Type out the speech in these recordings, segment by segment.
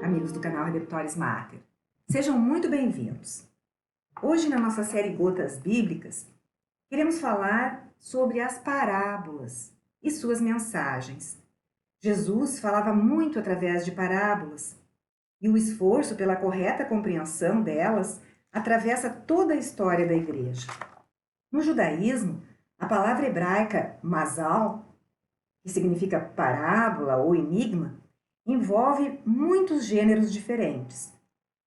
amigos do canal Redemptoris Mater. Sejam muito bem-vindos. Hoje, na nossa série Gotas Bíblicas, queremos falar sobre as parábolas e suas mensagens. Jesus falava muito através de parábolas e o esforço pela correta compreensão delas atravessa toda a história da igreja. No judaísmo, a palavra hebraica mazal, que significa parábola ou enigma, envolve muitos gêneros diferentes.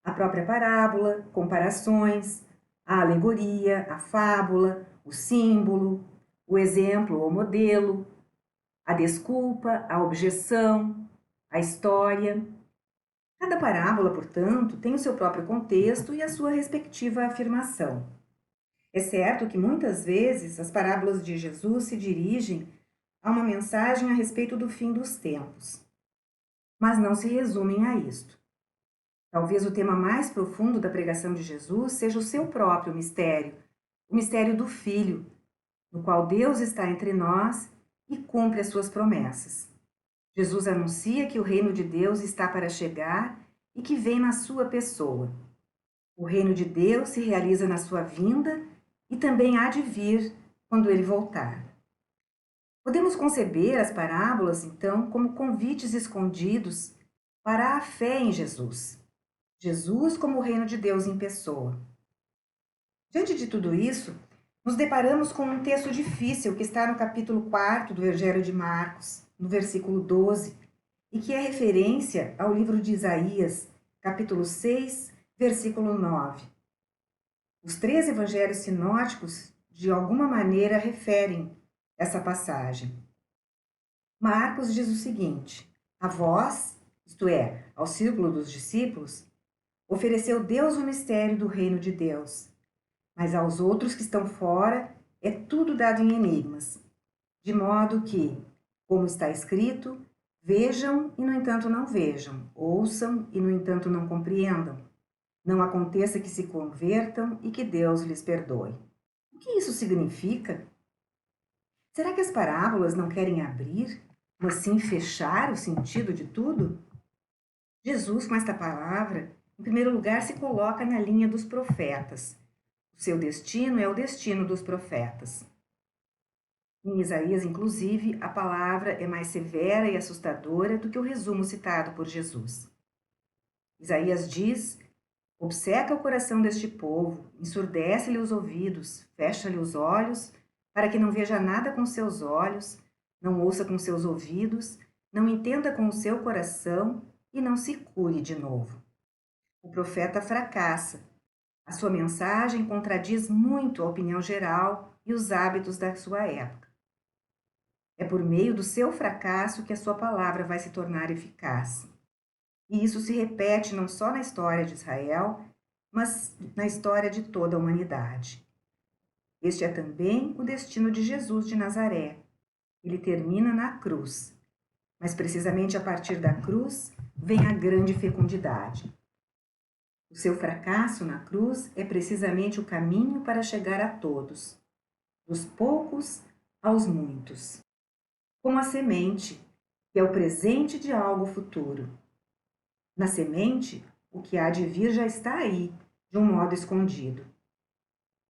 A própria parábola, comparações, a alegoria, a fábula, o símbolo, o exemplo ou modelo, a desculpa, a objeção, a história. Cada parábola, portanto, tem o seu próprio contexto e a sua respectiva afirmação. É certo que muitas vezes as parábolas de Jesus se dirigem a uma mensagem a respeito do fim dos tempos, mas não se resumem a isto. Talvez o tema mais profundo da pregação de Jesus seja o seu próprio mistério, o mistério do Filho, no qual Deus está entre nós e cumpre as suas promessas. Jesus anuncia que o reino de Deus está para chegar e que vem na sua pessoa. O reino de Deus se realiza na sua vinda e também há de vir quando ele voltar. Podemos conceber as parábolas, então, como convites escondidos para a fé em Jesus. Jesus como o reino de Deus em pessoa. Diante de tudo isso, nos deparamos com um texto difícil que está no capítulo 4 do Evangelho de Marcos, no versículo 12, e que é referência ao livro de Isaías, capítulo 6, versículo 9. Os três evangelhos sinóticos, de alguma maneira, referem essa passagem. Marcos diz o seguinte: a vós, isto é, ao círculo dos discípulos, ofereceu Deus o mistério do reino de Deus, mas aos outros que estão fora é tudo dado em enigmas, de modo que, como está escrito, vejam e no entanto não vejam, ouçam e no entanto não compreendam, não aconteça que se convertam e que Deus lhes perdoe. O que isso significa? Será que as parábolas não querem abrir, mas sim fechar o sentido de tudo? Jesus, com esta palavra, em primeiro lugar, se coloca na linha dos profetas. O seu destino é o destino dos profetas. Em Isaías, inclusive, a palavra é mais severa e assustadora do que o resumo citado por Jesus. Isaías diz: obceca o coração deste povo, ensurdece-lhe os ouvidos, fecha-lhe os olhos, para que não veja nada com seus olhos, não ouça com seus ouvidos, não entenda com o seu coração e não se cure de novo. O profeta fracassa. A sua mensagem contradiz muito a opinião geral e os hábitos da sua época. É por meio do seu fracasso que a sua palavra vai se tornar eficaz. E isso se repete não só na história de Israel, mas na história de toda a humanidade. Este é também o destino de Jesus de Nazaré. Ele termina na cruz, mas precisamente a partir da cruz vem a grande fecundidade. O seu fracasso na cruz é precisamente o caminho para chegar a todos, dos poucos aos muitos. Como a semente, que é o presente de algo futuro. Na semente, o que há de vir já está aí, de um modo escondido.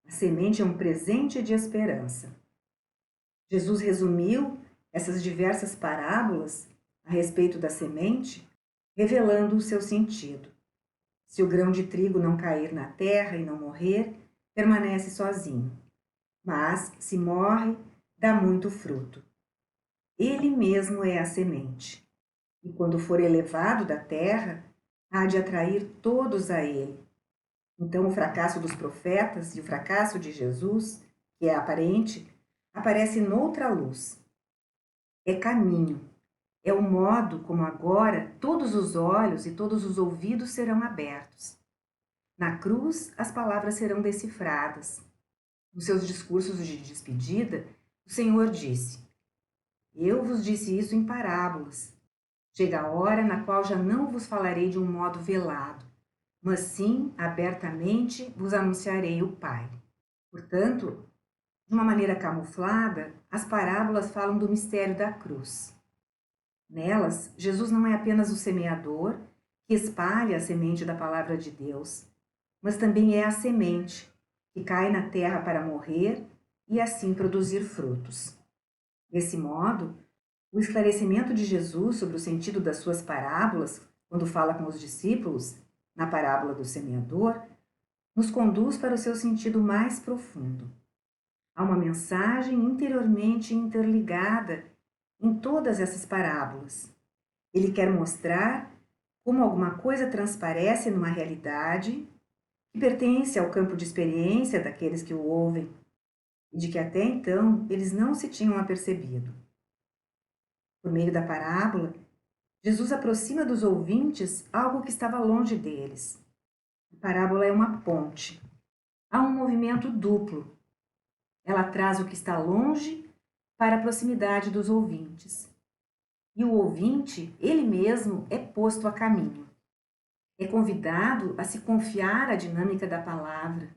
A semente é um presente de esperança. Jesus resumiu essas diversas parábolas a respeito da semente, revelando o seu sentido. Se o grão de trigo não cair na terra e não morrer, permanece sozinho. Mas, se morre, dá muito fruto. Ele mesmo é a semente. E quando for elevado da terra, há de atrair todos a ele. Então, o fracasso dos profetas e o fracasso de Jesus, que é aparente, aparece noutra luz. É caminho. É o modo como agora todos os olhos e todos os ouvidos serão abertos. Na cruz, as palavras serão decifradas. Nos seus discursos de despedida, o Senhor disse: eu vos disse isso em parábolas. Chega a hora na qual já não vos falarei de um modo velado, mas sim, abertamente, vos anunciarei o Pai. Portanto, de uma maneira camuflada, as parábolas falam do mistério da cruz. Nelas, Jesus não é apenas o semeador, que espalha a semente da palavra de Deus, mas também é a semente que cai na terra para morrer e assim produzir frutos. Desse modo, o esclarecimento de Jesus sobre o sentido das suas parábolas, quando fala com os discípulos, na parábola do semeador, nos conduz para o seu sentido mais profundo. Há uma mensagem interiormente interligada em todas essas parábolas. Ele quer mostrar como alguma coisa transparece numa realidade que pertence ao campo de experiência daqueles que o ouvem e de que até então eles não se tinham apercebido. Por meio da parábola, Jesus aproxima dos ouvintes algo que estava longe deles. A parábola é uma ponte. Há um movimento duplo. Ela traz o que está longe para a proximidade dos ouvintes. E o ouvinte, ele mesmo, é posto a caminho. É convidado a se confiar à dinâmica da palavra,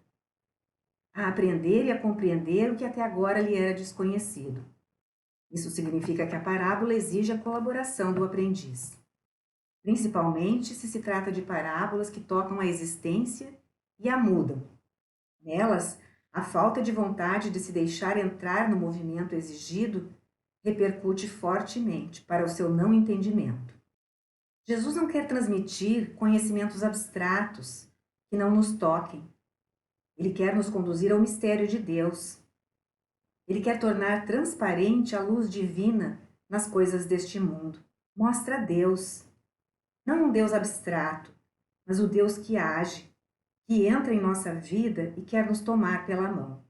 a aprender e a compreender o que até agora lhe era desconhecido. Isso significa que a parábola exige a colaboração do aprendiz, principalmente se trata de parábolas que tocam a existência e a mudam. Nelas, a falta de vontade de se deixar entrar no movimento exigido repercute fortemente para o seu não entendimento. Jesus não quer transmitir conhecimentos abstratos que não nos toquem. Ele quer nos conduzir ao mistério de Deus. Ele quer tornar transparente a luz divina nas coisas deste mundo. Mostra Deus, não um Deus abstrato, mas o Deus que age, que entra em nossa vida e quer nos tomar pela mão.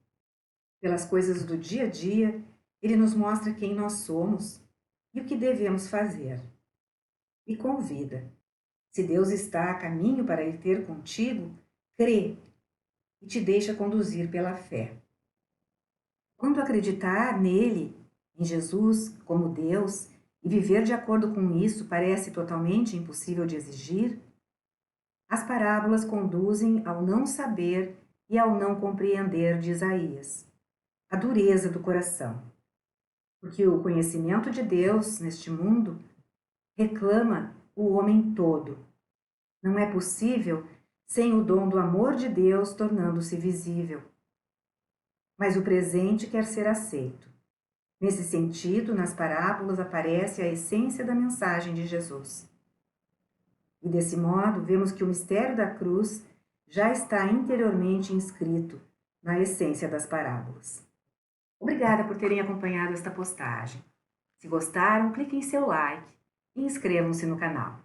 Pelas coisas do dia a dia, ele nos mostra quem nós somos e o que devemos fazer. E convida. Se Deus está a caminho para ir ter contigo, crê e te deixa conduzir pela fé. Quando acreditar nele, em Jesus, como Deus, e viver de acordo com isso parece totalmente impossível de exigir, as parábolas conduzem ao não saber e ao não compreender de Isaías, a dureza do coração. Porque o conhecimento de Deus neste mundo reclama o homem todo. Não é possível sem o dom do amor de Deus tornando-se visível. Mas o presente quer ser aceito. Nesse sentido, nas parábolas aparece a essência da mensagem de Jesus. E desse modo, vemos que o mistério da cruz já está interiormente inscrito na essência das parábolas. Obrigada por terem acompanhado esta postagem. Se gostaram, clique em seu like e inscrevam-se no canal.